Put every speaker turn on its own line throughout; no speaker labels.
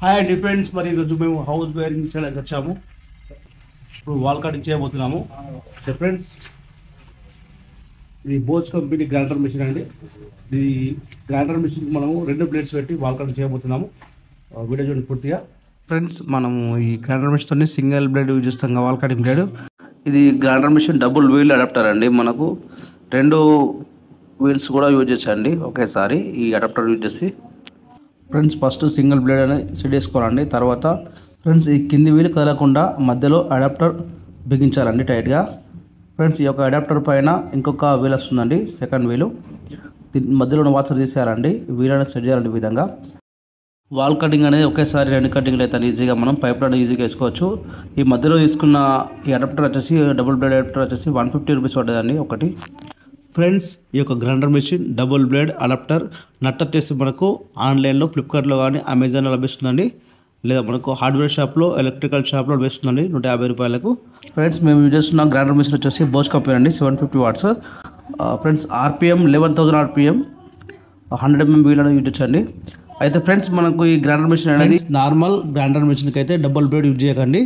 Hi అండి friends, మరి ఈరోజు మేము హౌస్ వైరింగ్ చేయడానికి వచ్చాము. ఇప్పుడు వాల్ కటింగ్ చేయబోతున్నాము. ఫ్రెండ్స్, ఇది బోచ్ కంపెనీ గ్రైండర్ మిషన్ అండి. ఈ గ్రైండర్ మిషన్కి మనము 2 ప్లేట్స్ పెట్టి వాల్ కటింగ్ చేయబోతున్నాము. వీడియో చూడండి పూర్తిగా. ఫ్రెండ్స్, మనము ఈ గ్రైండర్ మిషన్తో సింగిల్ బ్లేడ్ యూజ్ చేస్తాం, వాల్ కటింగ్ బ్లేడ్. ఇది grinder machine double wheel adapter అండి. మనకు 2 వీల్స్ కూడా యూజ్ చేసండి ఒకేసారి ఈ అడాప్టర్ యూజ్ చేసి. ఫ్రెండ్స్, ఫస్ట్ సింగిల్ బ్లేడ్ అనేది సెట్ చేసుకోవాలండి. తర్వాత ఫ్రెండ్స్, ఈ కింది వీలు కదలకుండా మధ్యలో అడాప్టర్ బిగించాలండి టైట్గా. ఫ్రెండ్స్, ఈ యొక్క అడాప్టర్ పైన ఇంకొక వీల్ వస్తుందండి, సెకండ్ వీలు. దీని మధ్యలో ఉన్న వాచర్ తీసేయాలండి. వీల్ అనేది సెట్ చేయాలండి. ఈ విధంగా వాల్ కటింగ్ అనేది ఒకేసారి 2 కటింగ్లు అయితే ఈజీగా మనం పైప్ లైన్ ఈజీగా వేసుకోవచ్చు. ఈ మధ్యలో తీసుకున్న ఈ అడాప్టర్ వచ్చేసి డబుల్ బ్లేడ్ అడాప్టర్ వచ్చేసి 150 రూపీస్ పడ్డదండి ఒకటి. ఫ్రెండ్స్, ఈ యొక్క grinder machine double blade adapter nut వచ్చేసి మనకు ఆన్లైన్లో ఫ్లిప్కార్ట్లో కానీ అమెజాన్లో లభిస్తుందండి. లేదా మనకు హార్డ్వేర్ షాప్లో, ఎలక్ట్రికల్ షాప్లో లభిస్తుందండి 150 రూపాయలకు. ఫ్రెండ్స్, మేము యూజ్ చేస్తున్న గ్రైండర్ మెషిన్ వచ్చేసి బోచ్ కంపెనీ అండి, 750 watts. Friends, RPM 11,000 RPM 100 mm wheel అనేది యూజ్ చేయొచ్చండి. అయితే ఫ్రెండ్స్, మనకు ఈ గ్రైండర్ మెషిన్ అనేది నార్మల్ గ్రైండర్ మెషిన్కి అయితే డబుల్ బ్లేడ్ యూజ్ చేయకండి.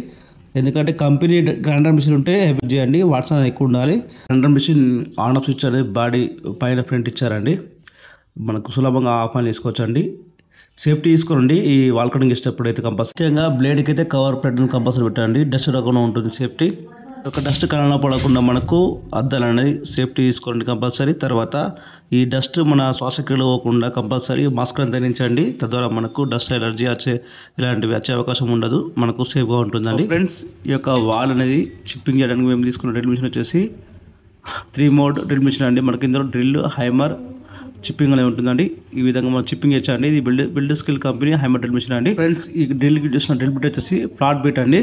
ఎందుకంటే కంపెనీ గ్రైండర్ మిషన్ ఉంటే హెల్ప్ చేయండి, వాట్స్ అనేది ఎక్కువ ఉండాలి. Grinder machine on off switch అనేది బాడీ పైన ఫ్రంట్ ఇచ్చారండి. మనకు సులభంగా ఆఫ్ ఆన్ చేసుకోవచ్చండి. సేఫ్టీ తీసుకోండి ఈ వాల్ కటింగ్ చేసేటప్పుడు అయితే కంపల్సరీ. ముఖ్యంగా బ్లేడ్కి అయితే కవర్ ప్లేట్ని కంపల్సరీ పెట్టండి, డస్ట్ రాకుండా ఉంటుంది సేఫ్టీ. ఒక డస్ట్ కలన పడకుండా మనకు అద్దాలు అనేది సేఫ్టీ తీసుకోండి కంపల్సరీ. తర్వాత ఈ డస్ట్ మన శ్వాసక్రియలు పోకుండా కంపల్సరీ మాస్క్ అని ధరించండి. తద్వారా మనకు డస్ట్ ఎలర్జీ ఇలాంటివి వచ్చే అవకాశం ఉండదు, మనకు సేఫ్గా ఉంటుందండి. ఫ్రెండ్స్, ఈ యొక్క వాల్ అనేది చిప్పింగ్ చేయడానికి మేము తీసుకున్న డ్రిల్ మిషన్ వచ్చేసి 3 మోడ్ డ్రిల్ మిషన్ అండి. మనకి ఇందులో డ్రిల్, హైమర్, చిప్పింగ్ అనేది ఉంటుందండి. ఈ విధంగా మనం చిప్పింగ్ చేయొచ్చండి. ఇది build skill company hammer drill machine అండి. ఫ్రెండ్స్, ఈ డ్రిల్ చేసిన డ్రిల్ బిట్ వచ్చేసి ఫ్లాట్ బిట్ అండి.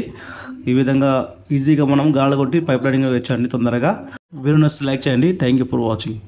ఈ విధంగా ఈజీగా మనం గాలి కొట్టి పైప్ లైనింగ్ వేయచ్చండి తొందరగా. వీడియో నచ్చితే లైక్ చేయండి. Thank you for watching.